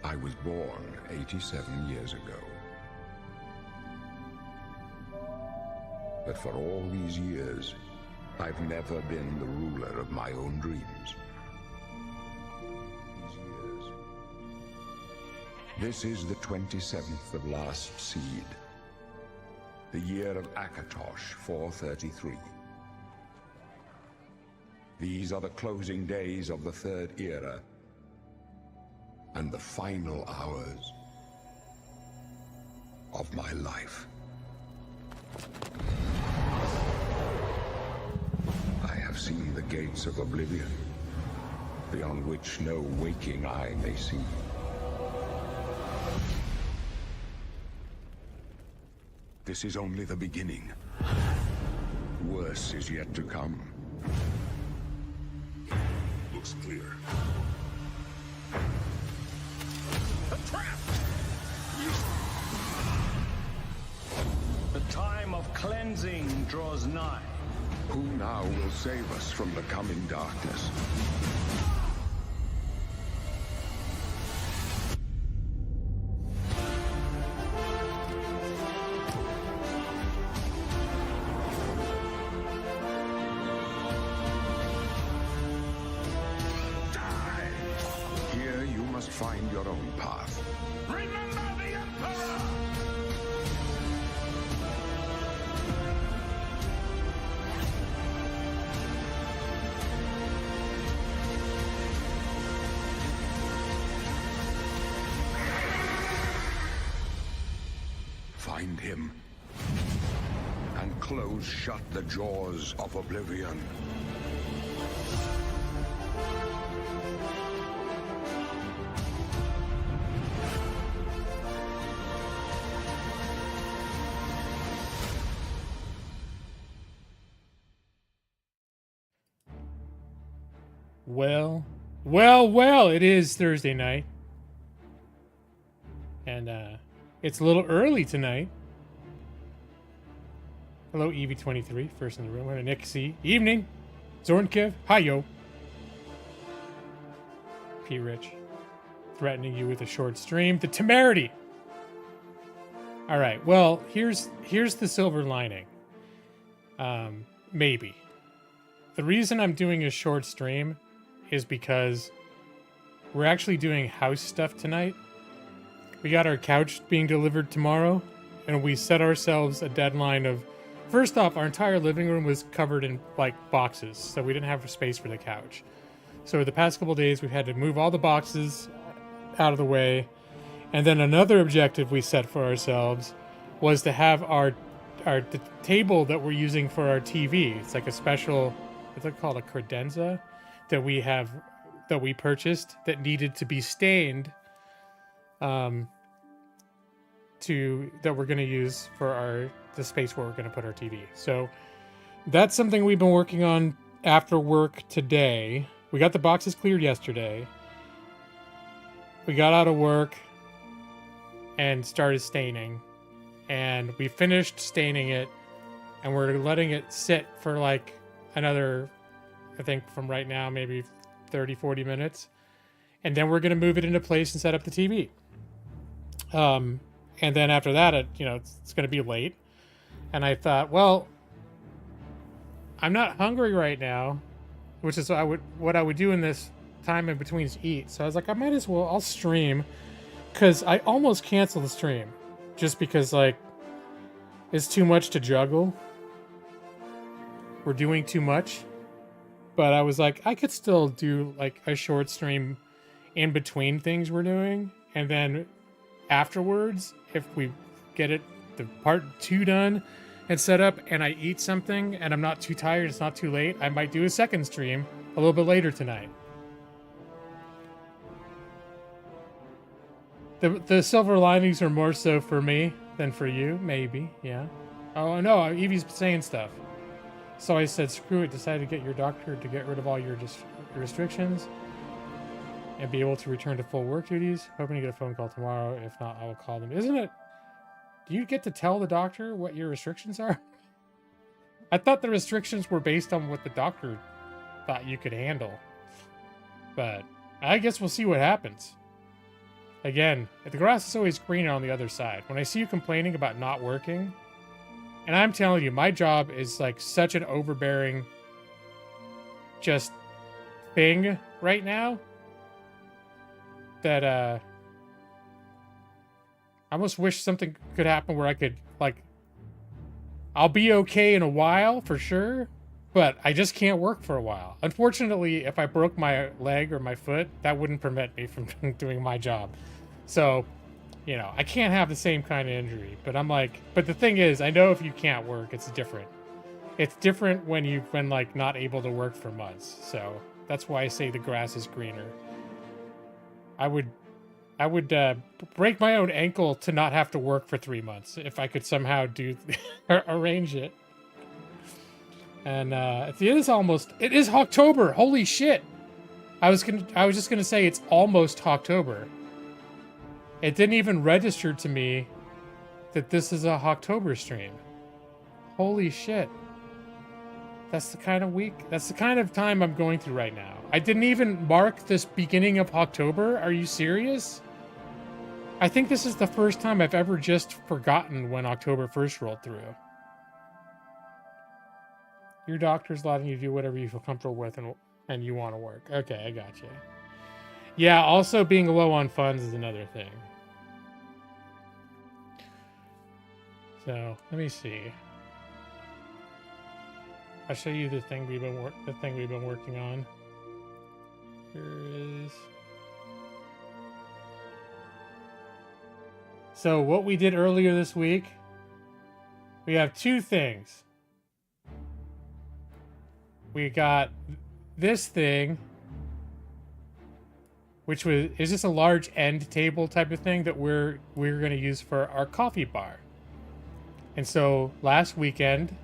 I was born 87 years ago. But for all these years, I've never been the ruler of my own dreams. This is the 27th of last seed, the year of Akatosh 433. These are the closing days of the Third Era, and the final hours of my life. I have seen the gates of Oblivion, beyond which no waking eye may see. This is only the beginning. Worse is yet to come. Looks clear. A trap! The time of cleansing draws nigh. Who now will save us from the coming darkness? Find your own path. Remember the Emperor! Find him, and close shut the jaws of Oblivion. Well, it is Thursday night. And it's a little early tonight. Hello, EV23, first in the room. Hello, Nick C. Evening. Zornkev. Hi, yo. P. Rich. Threatening you with a short stream. The temerity. All right, well, here's the silver lining. Maybe. The reason I'm doing a short stream is because we're actually doing house stuff tonight. We got our couch being delivered tomorrow, and we set ourselves a deadline of... First off, our entire living room was covered in, like, boxes, so we didn't have space for the couch. So the past couple days, we've had to move all the boxes out of the way. And then another objective we set for ourselves was to have the table that we're using for our TV. It's like a special... What's it called? A credenza? That we purchased that needed to be stained that we're going to use for the space where we're going to put our TV. So that's something we've been working on after work today. We got the boxes cleared yesterday. We got out of work and started staining, and we finished staining it, and we're letting it sit for like another, I think from right now, maybe 30, 40 minutes. And then we're going to move it into place and set up the TV. And then after that, it's going to be late. And I thought, well, I'm not hungry right now, which is what I would do in this time in between to eat. So I was like, I'll stream, because I almost canceled the stream just because, like, it's too much to juggle. We're doing too much. But I was like, I could still do like a short stream in between things we're doing. And then afterwards, if we get the part 2 done and set up, and I eat something and I'm not too tired, it's not too late, I might do a second stream a little bit later tonight. The silver linings are more so for me than for you, maybe, yeah. Oh no, Evie's saying stuff. So I said, screw it, decided to get your doctor to get rid of all your restrictions and be able to return to full work duties. Hoping to get a phone call tomorrow. If not, I will call them. Isn't it? Do you get to tell the doctor what your restrictions are? I thought the restrictions were based on what the doctor thought you could handle. But I guess we'll see what happens. again, the grass is always greener on the other side. When I see you complaining about not working, and I'm telling you, my job is like such an overbearing just thing right now that I almost wish something could happen where I could, like, I'll be okay in a while for sure, but I just can't work for a while. Unfortunately, if I broke my leg or my foot, that wouldn't prevent me from doing my job. So, you know, I can't have the same kind of injury. But I'm like, but the thing is, I know if you can't work, it's different. It's different when you've been, like, not able to work for months. So that's why I say the grass is greener. I would break my own ankle to not have to work for 3 months if I could somehow arrange it. And it is October. Holy shit! I was just gonna say it's almost October. It didn't even register to me that this is a October stream. Holy shit! That's the kind of week. That's the kind of time I'm going through right now. I didn't even mark this beginning of October. Are you serious? I think this is the first time I've ever just forgotten when October 1st rolled through. Your doctor's letting you do whatever you feel comfortable with and you want to work. Okay, I got you. Yeah, also being low on funds is another thing. So, let me see. I'll show you the thing we've been working on. Here is. So what we did earlier this week, we have two things. We got this thing, which is just a large end table type of thing that we're going to use for our coffee bar. And so last weekend,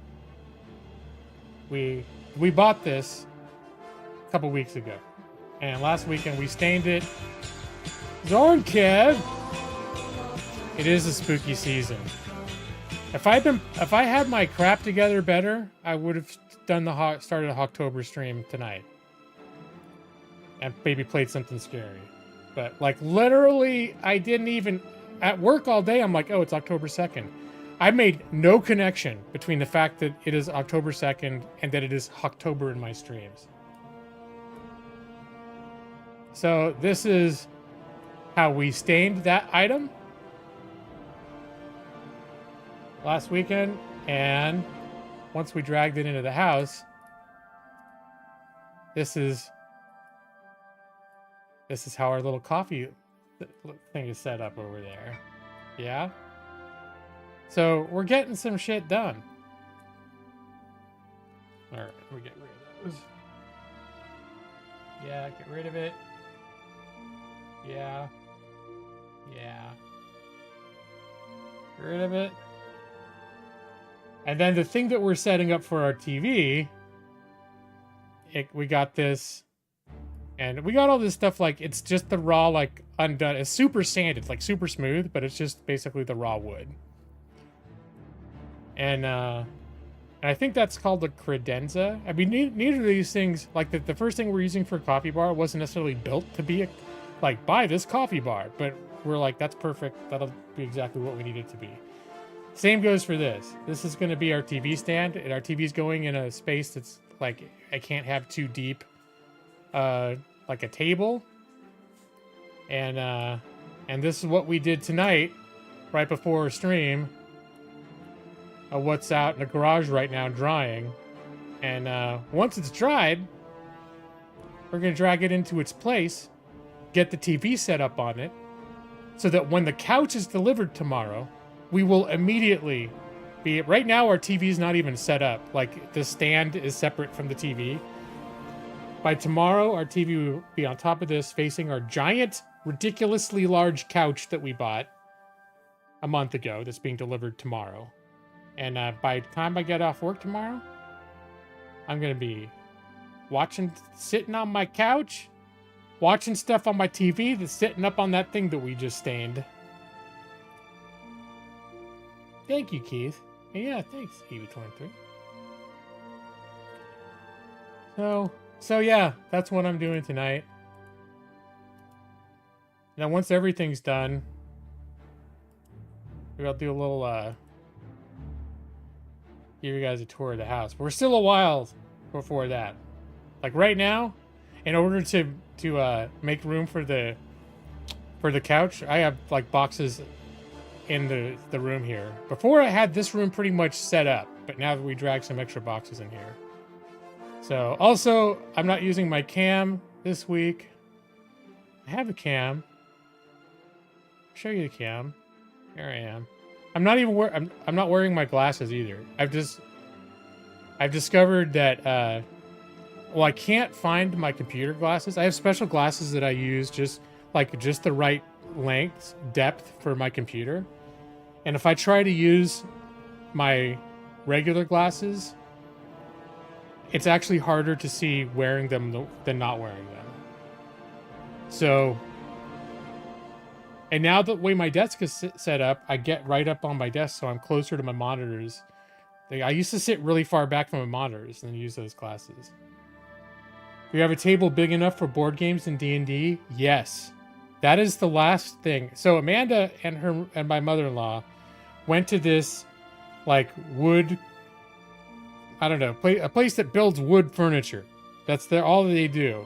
we bought this a couple weeks ago, and last weekend we stained it. Zorn Kev. It is a spooky season. If I had my crap together better, I would have started a October stream tonight, and maybe played something scary. But like literally, I didn't even at work all day. I'm like, oh, it's October 2nd. I made no connection between the fact that it is October 2nd and that it is October in my streams. So this is how we stained that item last weekend, and once we dragged it into the house, this is how our little coffee thing is set up over there. Yeah? So we're getting some shit done. Alright, we get rid of those. Yeah, get rid of it. Yeah. Yeah. Get rid of it. And then the thing that we're setting up for our TV, we got this, and we got all this stuff, like, it's just the raw, like, undone. It's super sanded, like, super smooth, but it's just basically the raw wood. And I think that's called a credenza. I mean, neither of these things, like, the first thing we're using for a coffee bar wasn't necessarily built to be, like, buy this coffee bar, but we're like, that's perfect. That'll be exactly what we need it to be. Same goes for this. This is going to be our TV stand, and our TV's going in a space that's like I can't have too deep, like a table. And this is what we did tonight, right before our stream. What's out in the garage right now drying, and once it's dried, we're going to drag it into its place, get the TV set up on it, so that when the couch is delivered tomorrow, we will immediately be... Right now, our TV is not even set up. Like, the stand is separate from the TV. By tomorrow, our TV will be on top of this, facing our giant, ridiculously large couch that we bought a month ago that's being delivered tomorrow. And by the time I get off work tomorrow, I'm going to be sitting on my couch, watching stuff on my TV that's sitting up on that thing that we just stained. Thank you, Keith. Yeah, thanks, EV23. So yeah, that's what I'm doing tonight. Now, once everything's done, maybe I'll do a little, give you guys a tour of the house. But we're still a while before that. Like right now, in order to make room for the couch, I have like boxes in the room here. Before I had this room pretty much set up, but now that we dragged some extra boxes in here. So also, I'm not using my cam this week. I have a cam. I'll show you the cam. Here I am. I'm not even I'm not wearing my glasses either. I've discovered that well, I can't find my computer glasses. I have special glasses that I use just the right length, depth for my computer. And if I try to use my regular glasses, it's actually harder to see wearing them than not wearing them. So, and now the way my desk is set up, I get right up on my desk, so I'm closer to my monitors. I used to sit really far back from my monitors and use those glasses. Do you have a table big enough for board games and D&D? Yes. That is the last thing. So Amanda and my mother-in-law went to this like wood, I don't know, a place that builds wood furniture. That's all that they do.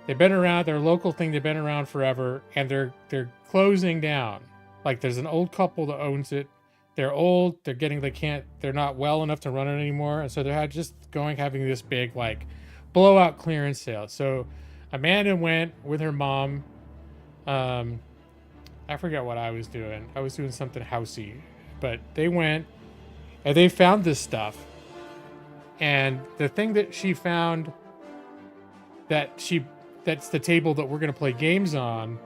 They've been around, they're a local thing, they've been around forever, and they're closing down. Like there's an old couple that owns it. They're old, they're not well enough to run it anymore, and so they're just having this big like blowout clearance sale. So Amanda went with her mom. I forget what I was doing. I was doing something housey, but they went and they found this stuff. And the thing that she found that's the table that we're going to play games on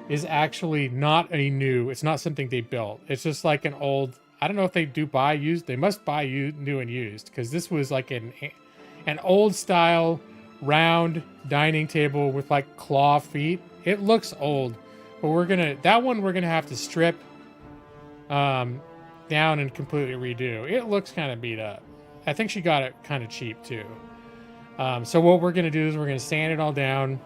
is actually it's not something they built. It's just like an old, I don't know if they do buy used. They must buy new and used, because this was like an old style round dining table with like claw feet. It looks old, but we're gonna have to strip down and completely redo. It looks kind of beat up. I think she got it kind of cheap too. So what we're gonna do is we're gonna sand it all down,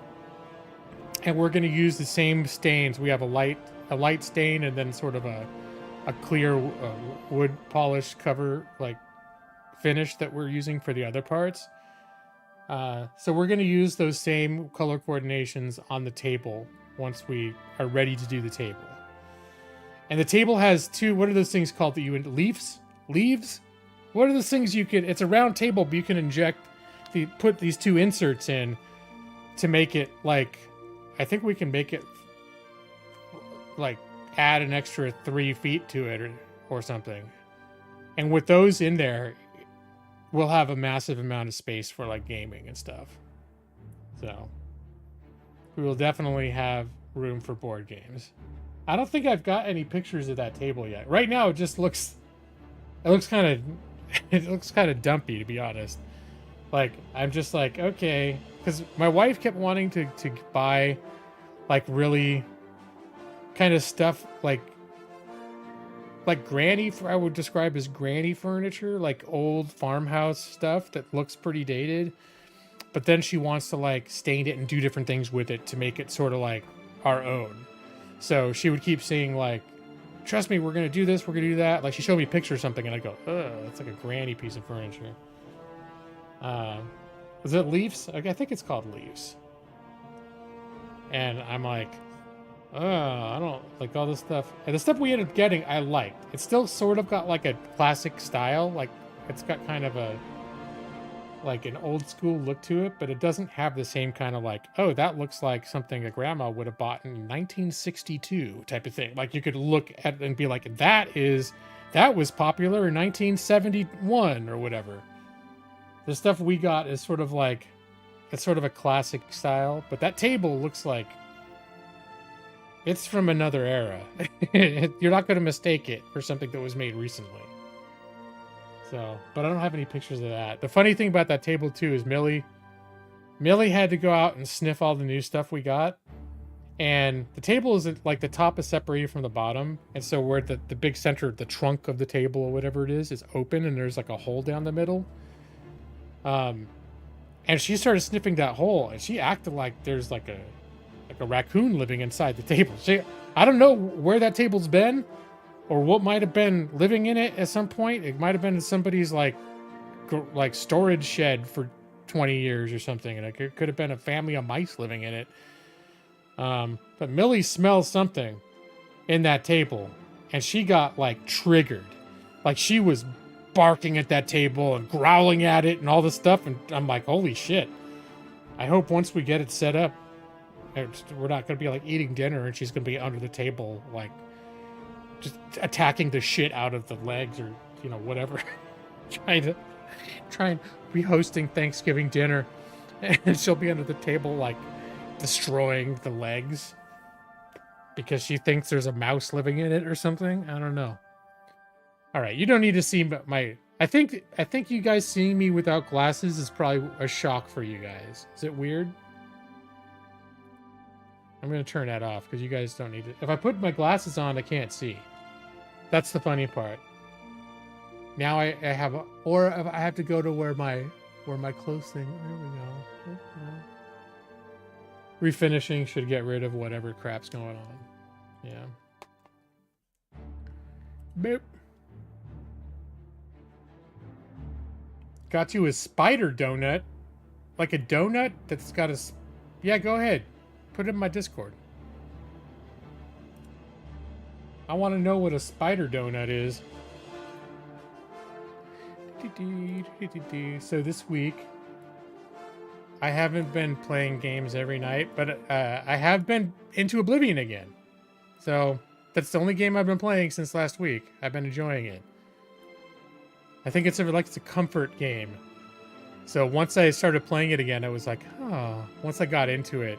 and we're gonna use the same stains. We have a light stain and then sort of a clear wood polish cover like finish that we're using for the other parts. So we're going to use those same color coordinations on the table once we are ready to do the table. And the table has what are those things called that you leaves? What are those things it's a round table, but you can put these two inserts in to make it like, I think we can make it like add an extra 3 feet to it or something. And with those in there, we'll have a massive amount of space for like gaming and stuff. So we will definitely have room for board games. I don't think I've got any pictures of that table yet. Right now it looks kind of dumpy, to be honest. Like I'm just like, okay, because my wife kept wanting to buy like really kind of stuff like granny, I would describe as granny furniture, like old farmhouse stuff that looks pretty dated. But then she wants to like stain it and do different things with it to make it sort of like our own. So she would keep saying like, trust me, we're going to do this, we're going to do that. Like she showed me a picture of something and I go, ugh, that's like a granny piece of furniture. Was it Leafs? I think it's called Leafs. And I'm like, I don't like all this stuff. And the stuff we ended up getting, I liked. It's still sort of got like a classic style. Like it's got kind of like an old school look to it, but it doesn't have the same kind of like, oh, that looks like something a grandma would have bought in 1962 type of thing. Like you could look at it and be like, that was popular in 1971 or whatever. The stuff we got is sort of like, it's sort of a classic style, but that table looks like it's from another era. You're not going to mistake it for something that was made recently. So, but I don't have any pictures of that. The funny thing about that table too is Millie had to go out and sniff all the new stuff we got. And the table is like the top is separated from the bottom. And so we're at the big center, the trunk of the table or whatever it is open and there's like a hole down the middle. And she started sniffing that hole and she acted like there's like a like a raccoon living inside the table. I don't know where that table's been or what might have been living in it at some point. It might have been somebody's like storage shed for 20 years or something. And it could have been a family of mice living in it. But Millie smells something in that table and she got like triggered. Like she was barking at that table and growling at it and all this stuff. And I'm like, holy shit. I hope once we get it set up, we're not going to be like eating dinner and she's going to be under the table, like just attacking the shit out of the legs or, you know, whatever. trying to be hosting Thanksgiving dinner and she'll be under the table, like destroying the legs because she thinks there's a mouse living in it or something. I don't know. All right. You don't need to see my, I think you guys seeing me without glasses is probably a shock for you guys. Is it weird? I'm going to turn that off because you guys don't need it. If I put my glasses on, I can't see. That's the funny part. Now I have, or if I have to go to where my close thing, there we go. Refinishing should get rid of whatever crap's going on. Yeah. Boop. Got you a spider donut. Like a donut that's got a... Yeah, go ahead. Put it in my Discord. I want to know what a spider donut is. So this week, I haven't been playing games every night, but I have been into Oblivion again. So that's the only game I've been playing since last week. I've been enjoying it. I think it's a comfort game. So once I started playing it again, I was like, oh, once I got into it,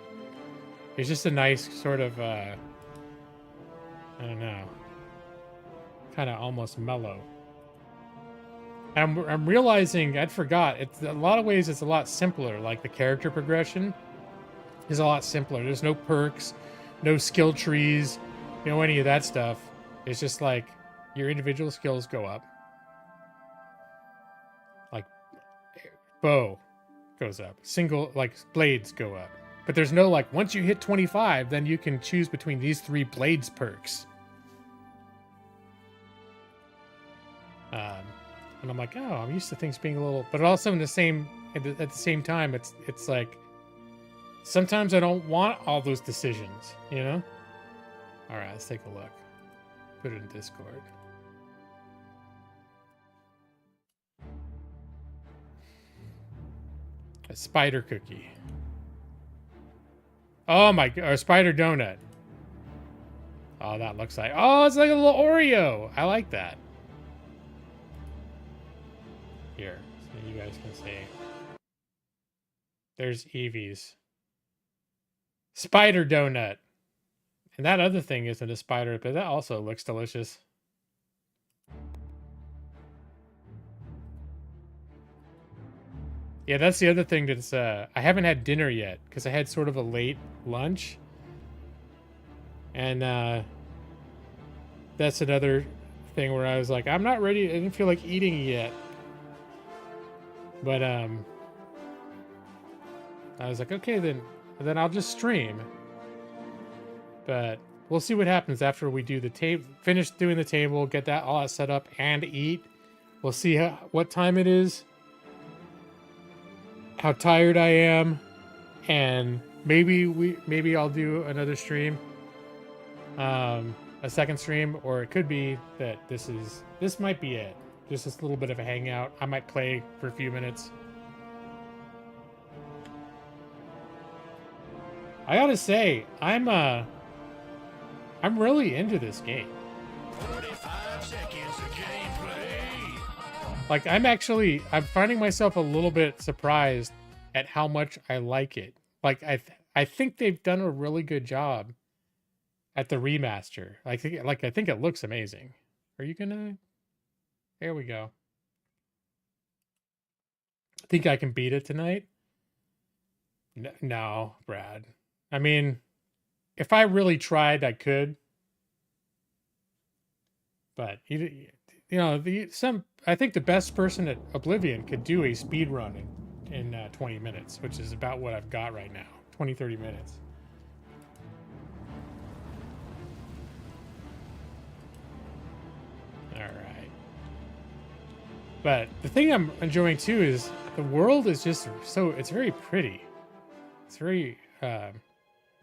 it's just a nice sort of, I don't know, kind of almost mellow. I'm realizing, I'd forgot, it's a lot of ways it's a lot simpler. Like the character progression is a lot simpler. There's no perks, no skill trees, you know, any of that stuff. It's just like your individual skills go up. Like bow goes up. Single, like blades go up. But there's no like, once you hit 25, then you can choose between these 3 blades perks. And I'm like, oh, I'm used to things being a little, but also in the same, at the same time, it's like, sometimes I don't want all those decisions, you know? All right, let's take a look. Put it in Discord. A spider cookie. Oh my god, or a spider donut. Oh, that looks like, oh, it's like a little Oreo. I like that. Here, so you guys can see. There's Evie's. Spider donut. And that other thing isn't a spider, but that also looks delicious. Yeah, that's the other thing that's, I haven't had dinner yet, because I had sort of a late lunch. And, that's another thing where I was like, I'm not ready, I didn't feel like eating yet. But, I was like, okay, then I'll just stream. But we'll see what happens after we do the table, finish doing the table, get that all set up, and eat. We'll see what time it is, how tired I am, and maybe I'll do another stream, a second stream, or it could be that this might be it. Just this little bit of a hangout. I might play for a few minutes. I gotta say, I'm really into this game. 45 seconds of gameplay. Like, I'm finding myself a little bit surprised at how much I like it. Like, I think they've done a really good job at the remaster. I think it looks amazing. Are you gonna? There we go. Think I can beat it tonight? No, Brad. I mean, if I really tried, I could. But you know, I think the best person at Oblivion could do a speed run in 20 minutes, which is about what I've got right now. 20, 30 minutes. But the thing I'm enjoying too is the world is just so, it's very pretty. It's very,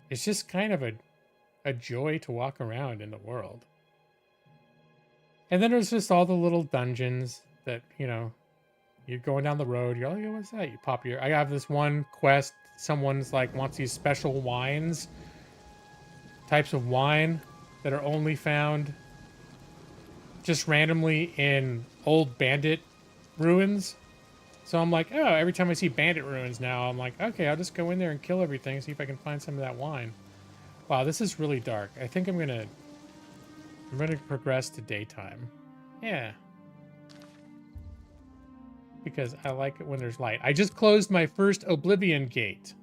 it's just kind of a joy to walk around in the world. And then there's just all the little dungeons that, you know, you're going down the road, you're like, oh, what's that? You pop your, I have this one quest, someone's like wants these special wines, types of wine that are only found just randomly in old bandit ruins. So I'm like, oh, every time I see bandit ruins now, I'm like, okay, I'll just go in there and kill everything, see if I can find some of that wine. Wow, this is really dark. I think I'm gonna progress to daytime. Yeah. Because I like it when there's light. I just closed my first Oblivion gate.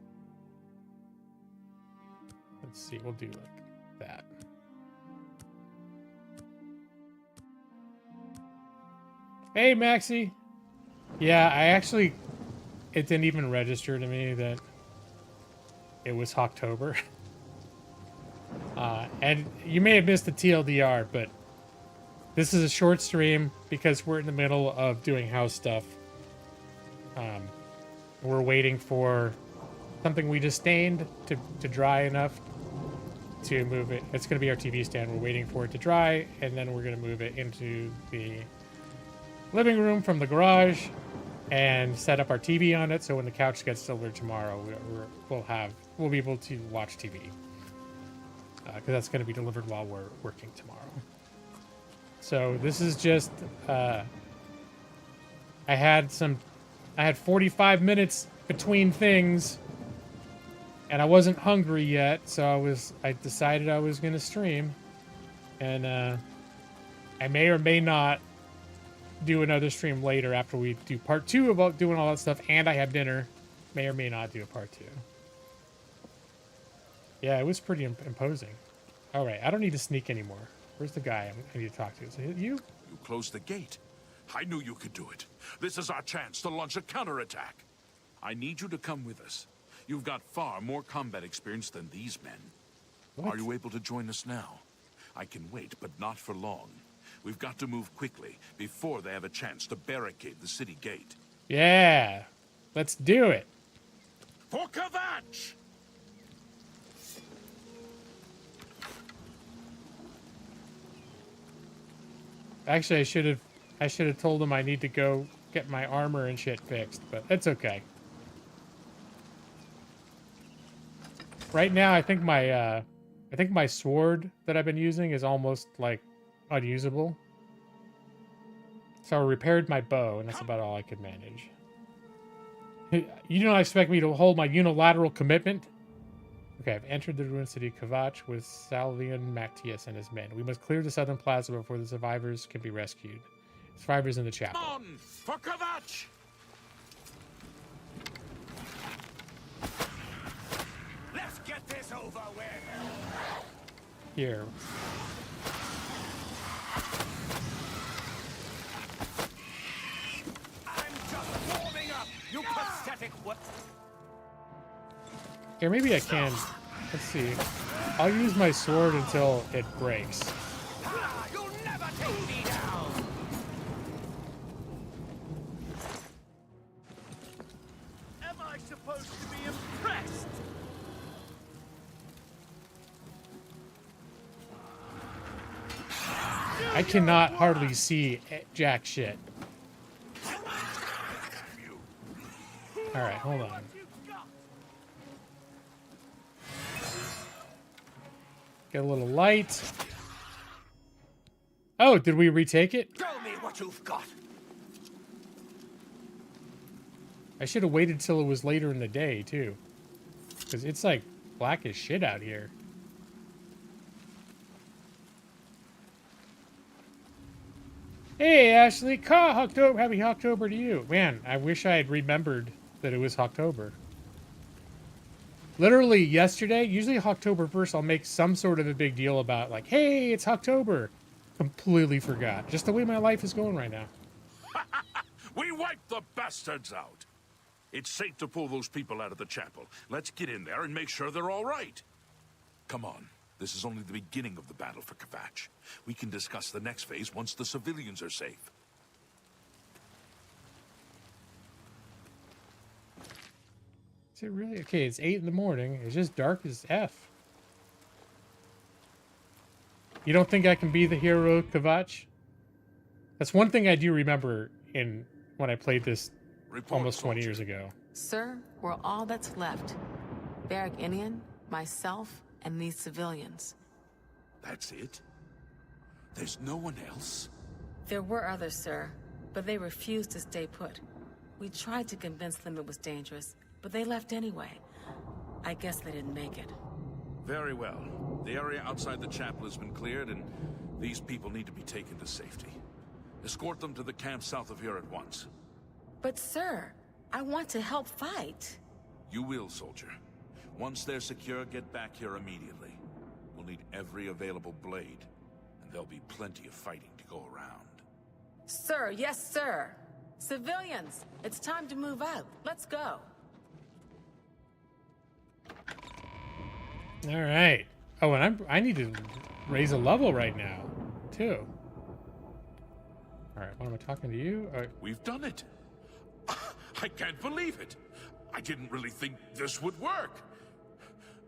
Let's see, we'll do like that. Hey, Maxie. Yeah, I actually, it didn't even register to me that it was October. And you may have missed the TLDR, but this is a short stream because we're in the middle of doing house stuff. We're waiting for something we just stained to dry enough to move it. It's going to be our TV stand. We're waiting for it to dry, and then we're going to move it into the living room from the garage and set up our TV on it. So when the couch gets delivered tomorrow, we'll be able to watch TV. Because that's going to be delivered while we're working tomorrow. So this is just, I had 45 minutes between things, and I wasn't hungry yet, so I decided I was going to stream, and I may or may not do another stream later after we do part 2 about doing all that stuff, and I have dinner. May or may not do a part 2. Yeah, it was pretty imposing. All right, I don't need to sneak anymore. Where's the guy I need to talk to? Is it you? You closed the gate. I knew you could do it. This is our chance to launch a counterattack. I need you to come with us. You've got far more combat experience than these men. What? Are you able to join us now? I can wait, but not for long. We've got to move quickly before they have a chance to barricade the city gate. Yeah, let's do it. For Kvatch! Actually, I should have told him I need to go get my armor and shit fixed, but it's okay. Right now, I think my sword that I've been using is almost like unusable. So I repaired my bow, and that's about all I could manage. You don't expect me to hold my unilateral commitment? Okay, I've entered the ruined city of Kvatch with Salvian Matthias and his men. We must clear the southern plaza before the survivors can be rescued. Survivors in the chapel. On for Kvatch! Let's get this over with. Here. I'm just warming up. You pathetic what? Here, maybe I can. Let's see. I'll use my sword until it breaks. You'll never take me down. Am I supposed to be impressed? I cannot hardly see jack shit. Alright, hold on. Get a little light. Oh, did we retake it? Show me what you've got. I should have waited till it was later in the day, too. Because it's like black as shit out here. Hey, Ashley. October. Happy October to you. Man, I wish I had remembered that it was October. Literally yesterday, usually October 1st, I'll make some sort of a big deal about, like, hey, it's October. Completely forgot. Just the way my life is going right now. We wiped the bastards out. It's safe to pull those people out of the chapel. Let's get in there and make sure they're all right. Come on. This is only the beginning of the battle for Kvatch. We can discuss the next phase once the civilians are safe. Is it really? Okay, it's 8 in the morning. It's just dark as F. You don't think I can be the hero, Kavach? That's one thing I do remember when I played this almost 20 years ago. Sir, we're all that's left. Barrack Inian, myself, and these civilians. That's it? There's no one else? There were others, sir, but they refused to stay put. We tried to convince them it was dangerous, but they left anyway. I guess they didn't make it. Very well. The area outside the chapel has been cleared, and these people need to be taken to safety. Escort them to the camp south of here at once. But sir, I want to help fight. You will, soldier. Once they're secure, get back here immediately. We'll need every available blade, and there'll be plenty of fighting to go around. Sir, yes, sir. Civilians, it's time to move out. Let's go. All right. Oh, and I need to raise a level right now, too. All right, what am I talking to you? All right. We've done it. I can't believe it. I didn't really think this would work.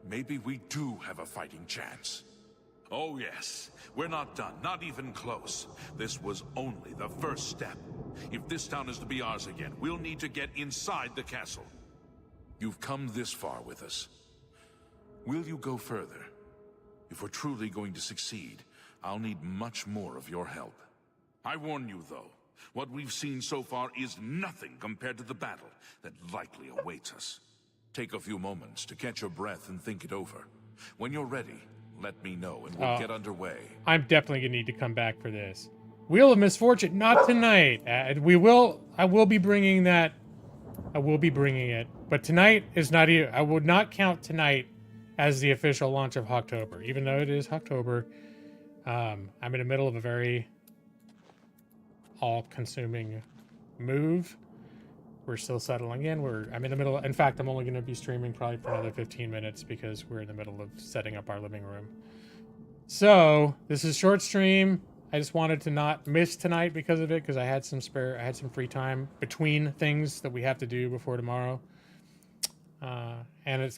Maybe we do have a fighting chance. Oh yes, we're not done, not even close. This was only the first step. If this town is to be ours again, we'll need to get inside the castle. You've come this far with us. Will you go further? If we're truly going to succeed, I'll need much more of your help. I warn you, though, what we've seen so far is nothing compared to the battle that likely awaits us. Take a few moments to catch your breath and think it over. When you're ready, let me know and we'll get underway. I'm definitely gonna need to come back for this. Wheel of Misfortune, not tonight. I will be bringing that. I will be bringing it, but tonight is not. I would not count tonight as the official launch of October, even though it is October. I'm in the middle of a very all-consuming move. We're still settling in. I'm in the middle. In fact, I'm only going to be streaming probably for another 15 minutes because we're in the middle of setting up our living room. So this is short stream. I just wanted to not miss tonight because of it, because I had some free time between things that we have to do before tomorrow.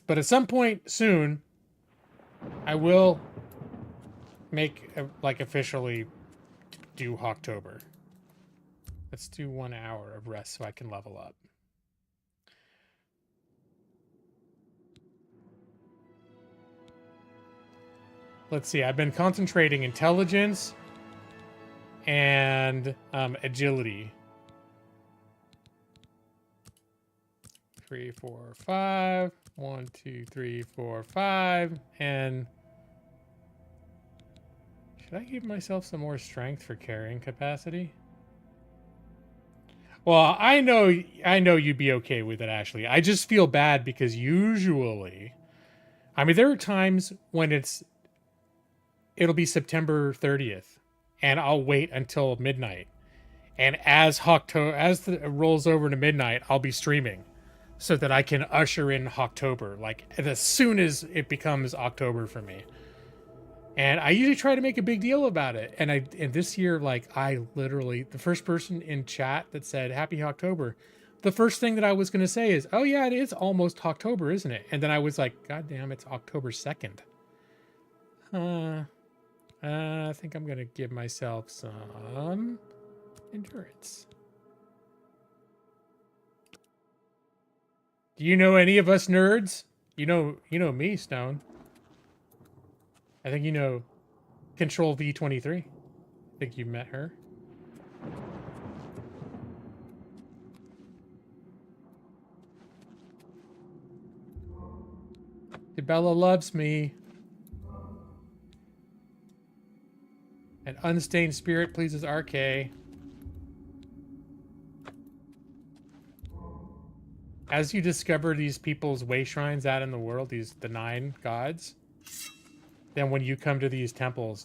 But at some point soon, I will make officially do October. Let's do 1 hour of rest so I can level up. Let's see. I've been concentrating intelligence and agility. 3, 4, 5. 1, 2, 3, 4, 5. And should I give myself some more strength for carrying capacity? Well, I know you'd be okay with it, Ashley. I just feel bad because usually, I mean, there are times when it'll be September 30th, and I'll wait until midnight. And as it rolls over to midnight, I'll be streaming so that I can usher in October, like as soon as it becomes October for me. And I usually try to make a big deal about it. And this year, I literally, the first person in chat that said Happy October, the first thing that I was going to say is, oh yeah, it is almost October, isn't it? And then I was like, God damn, it's October 2nd. I think I'm going to give myself some endurance. Do you know any of us nerds? You know me, Stone. I think you know Control V23. I think you met her. Bella loves me. An unstained spirit pleases RK. As you discover these people's way shrines out in the world, the 9 gods, then when you come to these temples,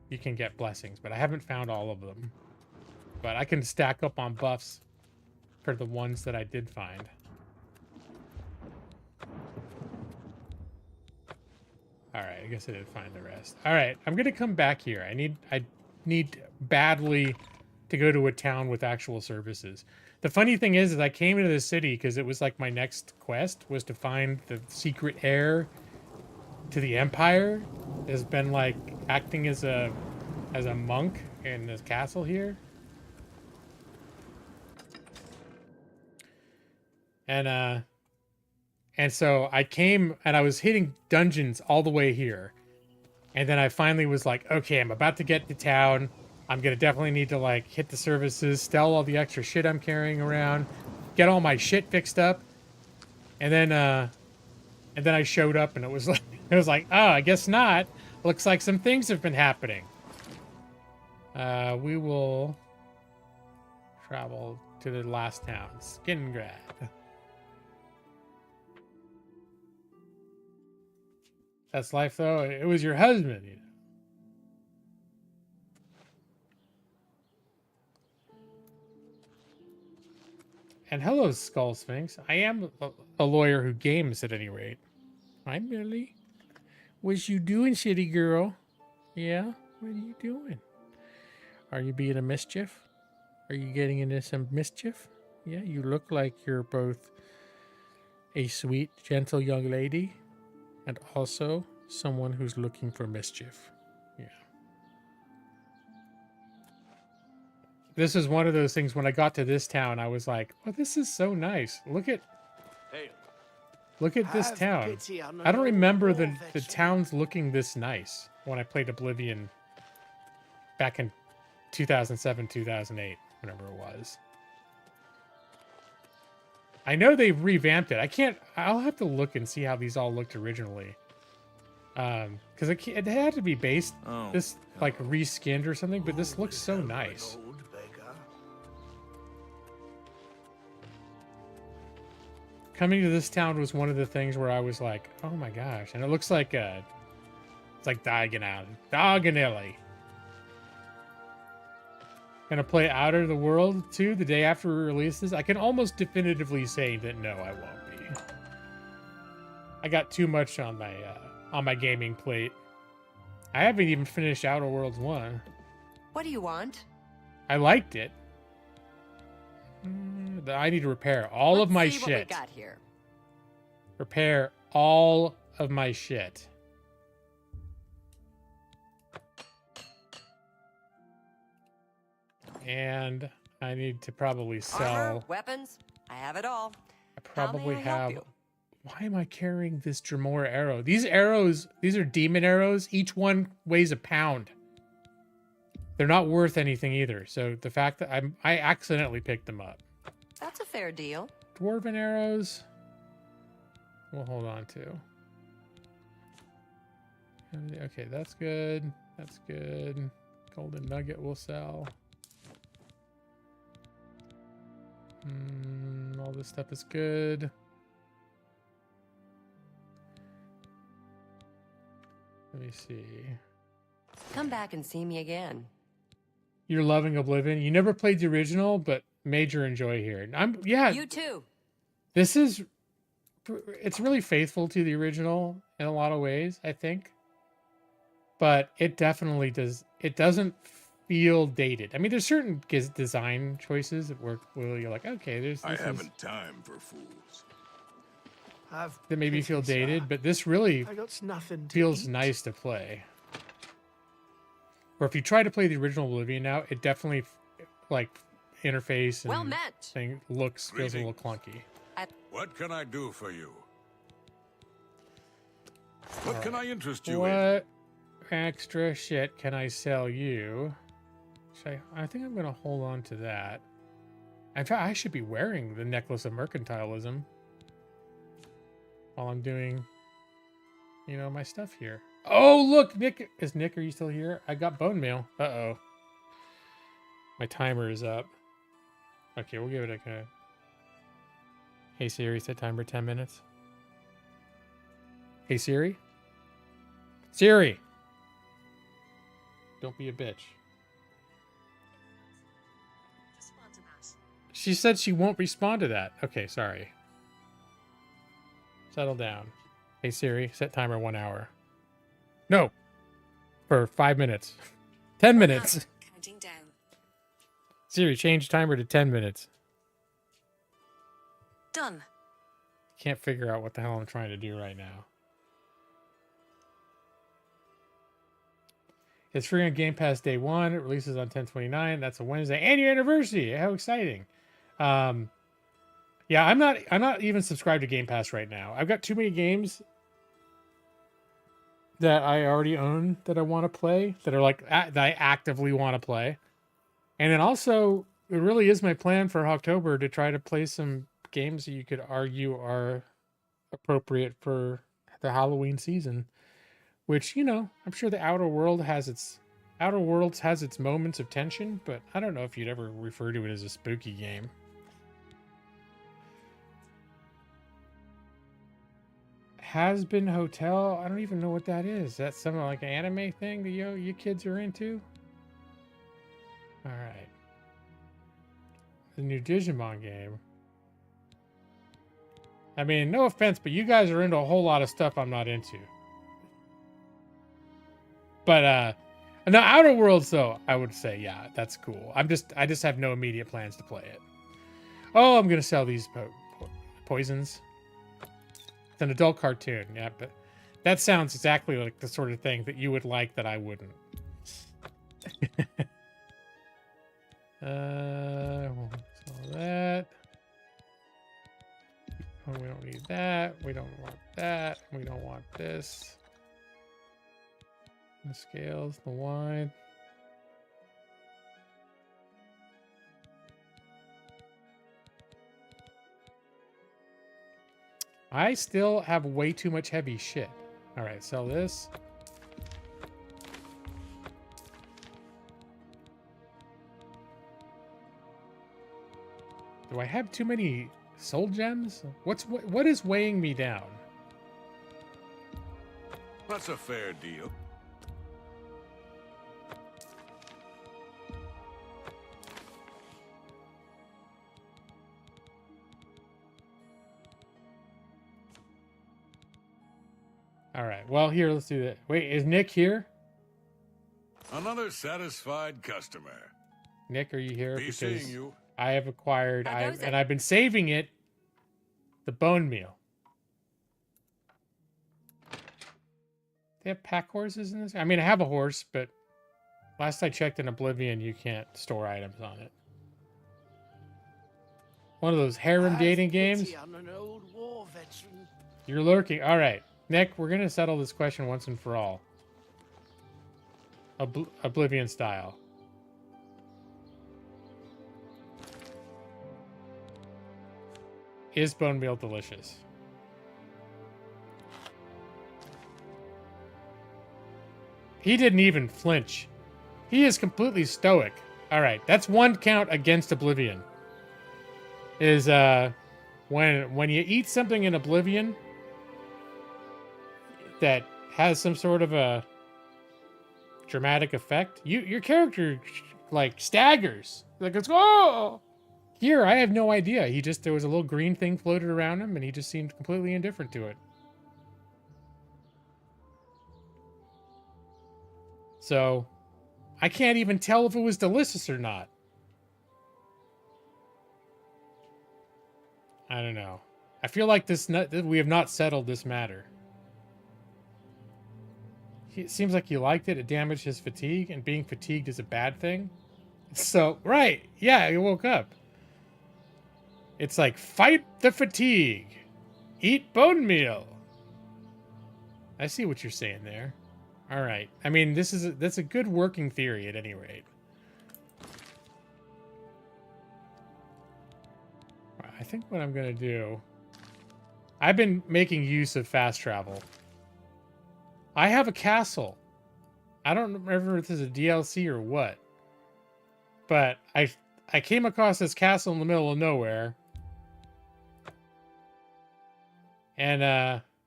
you can get blessings. But I haven't found all of them. But I can stack up on buffs for the ones that I did find. Alright, I guess I did find the rest. Alright, I'm gonna come back here. I need badly to go to a town with actual services. The funny thing is I came into the city because it was like my next quest was to find the secret heir to the Empire. Has been like acting as a monk in this castle here. And so I came and I was hitting dungeons all the way here. And then I finally was like, okay, I'm about to get to town. I'm going to definitely need to like hit the services, sell all the extra shit I'm carrying around, get all my shit fixed up. And then I showed up and it was like, oh, I guess not. Looks like some things have been happening. We will travel to the last town, Skingrad. That's life, though. It was your husband, you know. And hello, Skull Sphinx. I am a lawyer who games at any rate. Hi, Millie. What you doing, city girl? Yeah? What are you doing? Are you being a mischief? Are you getting into some mischief? Yeah, you look like you're both a sweet, gentle young lady and also someone who's looking for mischief. Yeah. This is one of those things when I got to this town, I was like, oh, this is so nice. Look at this town. I don't remember the towns looking this nice when I played Oblivion back in 2007, 2008, whenever it was. I know they've revamped it. I'll have to look and see how these all looked originally. Because it had to be based, like reskinned or something, but this looks so nice. Coming to this town was one of the things where I was like, oh my gosh. And it looks like, it's like Diagonally. Gonna play Outer the World 2 the day after it releases? I can almost definitively say that no, I won't be. I got too much on my gaming plate. I haven't even finished Outer Worlds 1. What do you want? I liked it. I need to repair all of my shit. What we got here. Repair all of my shit. And I need to probably sell. Armor, weapons, I have it all. I probably have. Why am I carrying this Dremora arrow? These arrows, these are demon arrows. Each one weighs a pound. They're not worth anything either. So the fact that I accidentally picked them up. That's a fair deal. Dwarven arrows. We'll hold on to. Okay, that's good. That's good. Golden nugget will sell. All this stuff is good. Let me see. Come back and see me again. You're loving Oblivion. You never played the original, but major enjoy here. Yeah. You too. It's really faithful to the original in a lot of ways, I think. But it definitely does. It doesn't feel dated. I mean, there's certain design choices that work where you're like, okay, I haven't time for fools. That maybe feel dated, but this really feels nice to play. Or if you try to play the original Oblivion now, it definitely like interface and thing feels a little clunky. What can I do for you? What can I interest you in? What extra shit can I sell you? I think I'm going to hold on to that. In fact, I should be wearing the necklace of mercantilism while I'm doing, my stuff here. Oh, look, Nick. Are you still here? I got bone mail. Uh-oh. My timer is up. Okay, we'll give it a... Hey, Siri, set timer 10 minutes. Hey, Siri? Siri! Don't be a bitch. She said she won't respond to that. Okay, sorry. Settle down. Hey, Siri, set timer 1 hour. No. For 5 minutes. 10 minutes. Counting down. Siri, change timer to 10 minutes. Done. Can't figure out what the hell I'm trying to do right now. It's free on Game Pass day one. It releases on 10/29. That's a Wednesday. And your anniversary. How exciting. Yeah, I'm not even subscribed to Game Pass right now. I've got too many games that I already own that I want to play, that are like that I actively want to play. And then also, it really is my plan for October to try to play some games that you could argue are appropriate for the Halloween season. Which, you know, I'm sure the Outer Worlds has its moments of tension, but I don't know if you'd ever refer to it as a spooky game. Has Been Hotel. I don't even know what that is. That's something like an anime thing that you kids are into? Alright. The new Digimon game. I mean, no offense, but you guys are into a whole lot of stuff I'm not into. But no, Outer Worlds though, I would say, yeah, that's cool. I just have no immediate plans to play it. Oh, I'm gonna sell these poisons. It's an adult cartoon, yeah, but that sounds exactly like the sort of thing that you would like that I wouldn't. We'll sell that. Oh, we don't need that. We don't want that. We don't want this. The scales, the wine. I still have way too much heavy shit. All right, sell this. Do I have too many soul gems? What is weighing me down? That's a fair deal. All right. Well, here, let's do that. Wait, is Nick here? Another satisfied customer. Nick, are you here? Be Because seeing you. I have acquired, How goes it? and I've been saving it, the bone meal. They have pack horses in this? I mean, I have a horse, but last I checked in Oblivion, you can't store items on it. One of those harem dating games. On an old war veteran. You're lurking. All right. Nick, we're going to settle this question once and for all. Oblivion style. Is bone meal delicious? He didn't even flinch. He is completely stoic. All right, that's one count against Oblivion. Is when you eat something in Oblivion that has some sort of a dramatic effect, your character like staggers. Like it's oh. Here, I have no idea. There was a little green thing floated around him, and he just seemed completely indifferent to it. So, I can't even tell if it was delicious or not. I don't know. I feel like we have not settled this matter. It seems like he liked it. It damaged his fatigue, and being fatigued is a bad thing. So, right. Yeah, he woke up. It's like, fight the fatigue. Eat bone meal. I see what you're saying there. All right. I mean, that's a good working theory at any rate. I think what I'm going to do... I've been making use of fast travel. I have a castle. I don't remember if this is a DLC or what. But I came across this castle in the middle of nowhere. And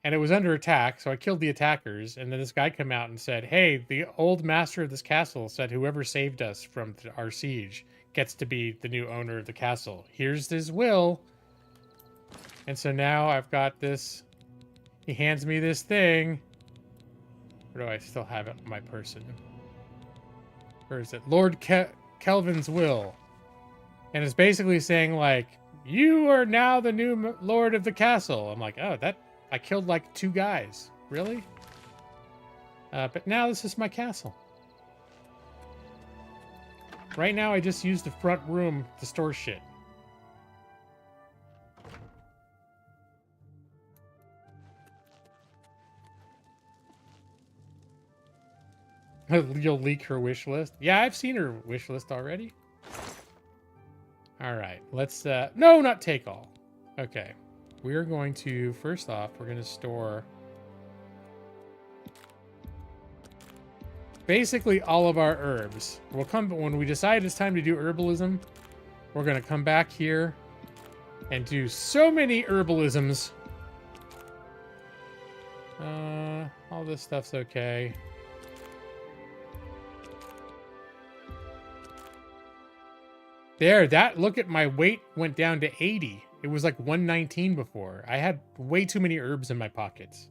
it was under attack, so I killed the attackers. And then this guy came out and said, hey, the old master of this castle said whoever saved us from our siege gets to be the new owner of the castle. Here's his will. And so now I've got this. He hands me this thing. Or do I still have it on my person? Where is it? Lord Kelvin's will. And it's basically saying like, you are now the new lord of the castle. I'm like, oh, that I killed like 2 guys. Really? But now this is my castle. Right now I just use the front room to store shit. You'll leak her wish list. Yeah, I've seen her wish list already. All right, let's no, not take all. Okay. We're going to first off, we're going to store basically all of our herbs. We'll come when we decide it's time to do herbalism. We're going to come back here and do so many herbalisms. All this stuff's okay. There, look at my weight went down to 80. It was like 119 before. I had way too many herbs in my pockets.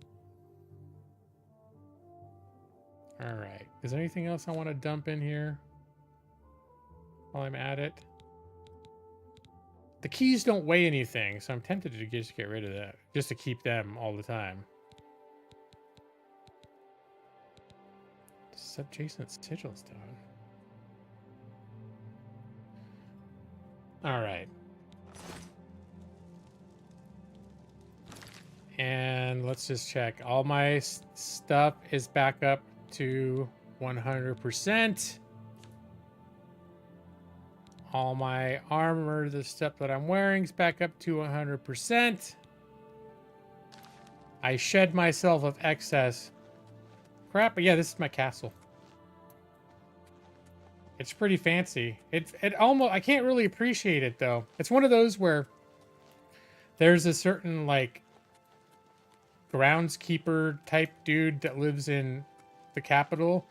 All right. Is there anything else I want to dump in here while I'm at it? The keys don't weigh anything, so I'm tempted to just get rid of that, just to keep them all the time. Subjacent sigil stone. All right. And let's just check. All my stuff is back up to 100%. All my armor, the stuff that I'm wearing, is back up to 100%. I shed myself of excess crap, but yeah, this is my castle. It's pretty fancy. It almost, I can't really appreciate it though. It's one of those where there's a certain like groundskeeper type dude that lives in the capital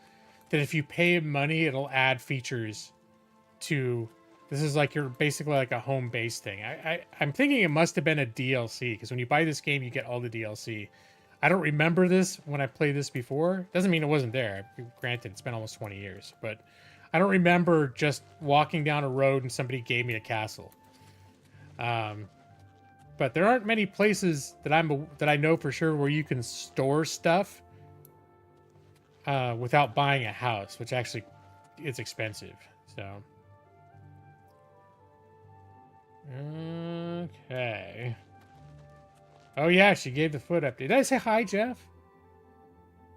that if you pay him money, it'll add features to. This is like you're basically like a home base thing. I'm thinking it must have been a DLC because when you buy this game, you get all the DLC. I don't remember this when I played this before. Doesn't mean it wasn't there. Granted, it's been almost 20 years, but I don't remember just walking down a road and somebody gave me a castle. But there aren't many places that I know for sure where you can store stuff without buying a house, which actually is expensive. So. Okay. Oh yeah, she gave the foot update. Did I say hi, Jeff?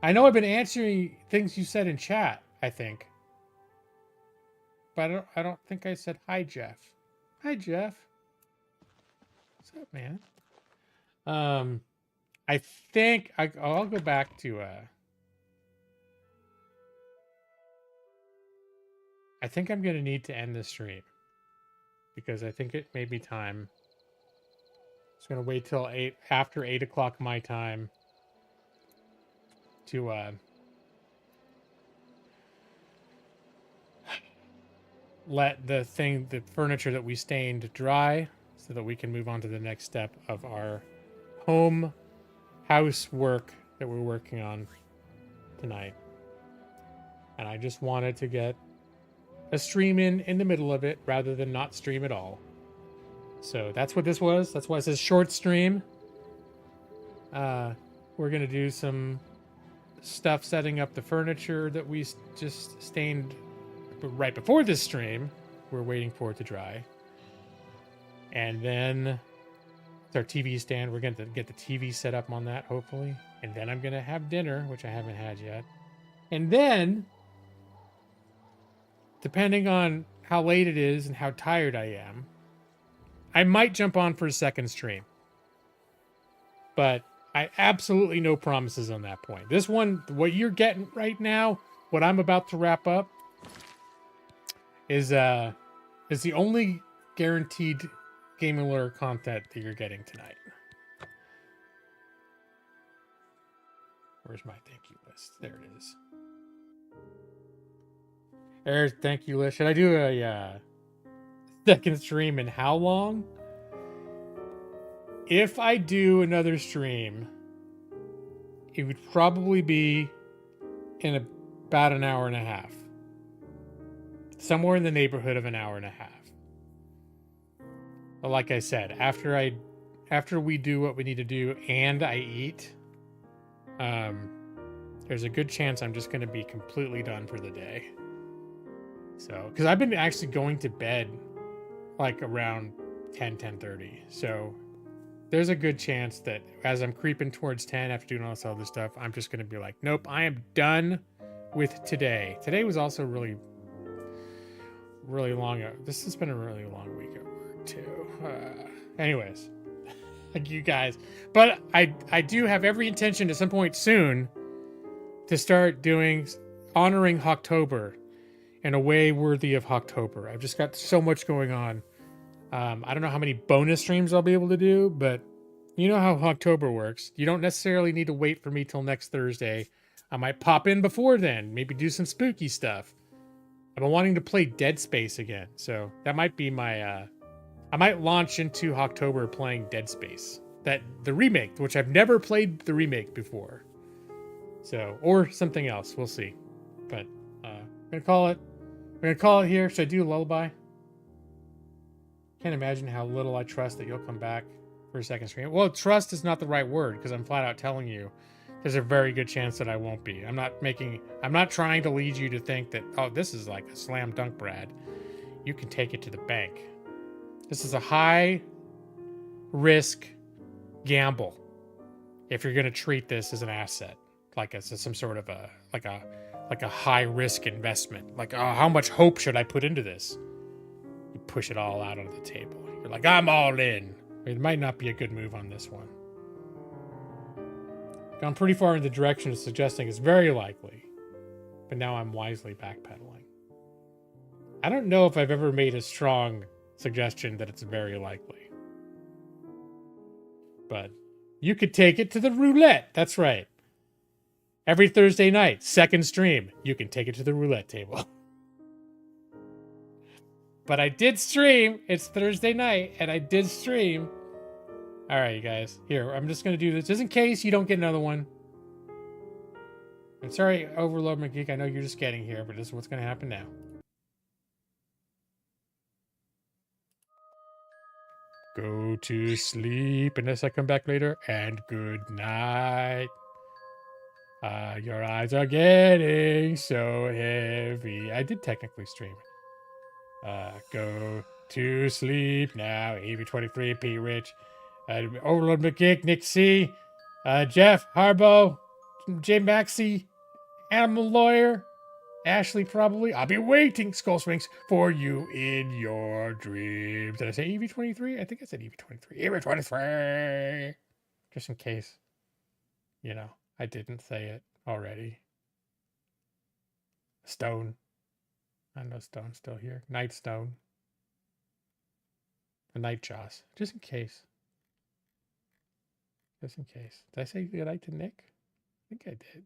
I know I've been answering things you said in chat, I think. But I don't think I said hi, Jeff. Hi, Jeff. What's up, man? I think I'll go back to I think I'm gonna need to end the stream. Because I think it may be time. Just gonna wait till after 8 o'clock my time to let the furniture that we stained dry so that we can move on to the next step of our house work that we're working on tonight. And I just wanted to get a stream in the middle of it rather than not stream at all. So that's what this was. That's why it says short stream. We're gonna do some stuff setting up the furniture that we just stained right before this stream. We're waiting for it to dry. And then it's our TV stand. We're going to get the TV set up on that, hopefully. And then I'm going to have dinner, which I haven't had yet. And then, depending on how late it is and how tired I am, I might jump on for a second stream. But I absolutely no promises on that point. This one, what you're getting right now, what I'm about to wrap up, is the only guaranteed Gaming Lure content that you're getting tonight. Where's my thank you list? There it is. There's thank you list. Should I do a second stream in how long? If I do another stream, it would probably be in about an hour and a half. Somewhere in the neighborhood of an hour and a half. like I said, after we do what we need to do and I eat, there's a good chance I'm just going to be completely done for the day. So, because I've been actually going to bed like around 10:30. So there's a good chance that as I'm creeping towards 10 after doing all this other stuff, I'm just going to be like, nope, I am done with today. Today was also really, really long. This has been a really long week at work too. Anyways, thank you guys. But I do have every intention at some point soon to start honoring October in a way worthy of October. I've just got so much going on. I don't know how many bonus streams I'll be able to do, but you know how October works. You don't necessarily need to wait for me till next Thursday. I might pop in before then, maybe do some spooky stuff. I've been wanting to play Dead Space again, so that might be my... I might launch into October playing Dead Space. The remake, which I've never played the remake before. So, or something else, we'll see. But, we're gonna call it here. Should I do a lullaby? Can't imagine how little I trust that you'll come back for a second stream. Well, trust is not the right word, because I'm flat out telling you there's a very good chance that I won't be. I'm not trying to lead you to think that, oh, this is like a slam dunk, Brad. You can take it to the bank. This is a high risk gamble if you're going to treat this as an asset, like as some sort of a high risk investment. Like, oh, how much hope should I put into this? You push it all out on the table. You're like, I'm all in. It might not be a good move on this one. Gone pretty far in the direction of suggesting it's very likely, but now I'm wisely backpedaling. I don't know if I've ever made a strong suggestion that it's very likely. But you could take it to the roulette. That's right. Every Thursday night, second stream, you can take it to the roulette table. But I did stream. It's Thursday night, and I did stream. All right, you guys. Here, I'm just going to do this just in case you don't get another one. I'm sorry, Overlord McGeek. I know you're just getting here, but this is what's going to happen now. Go to sleep unless I come back later, and good night. Your eyes are getting so heavy. I did technically stream. Go to sleep now. EV23, P. Rich, Overlord McGeek, Nick C, Jeff, Harbo, J. Maxi, Animal Lawyer, Ashley probably. I'll be waiting, Skull Swings, for you in your dreams. Did I say EV23? I think I said EV23. EV23! Just in case, I didn't say it already. Stone. I know Stone's still here. Night Stone. The Night Jaws. Just in case. Just in case. Did I say goodnight to Nick? I think I did.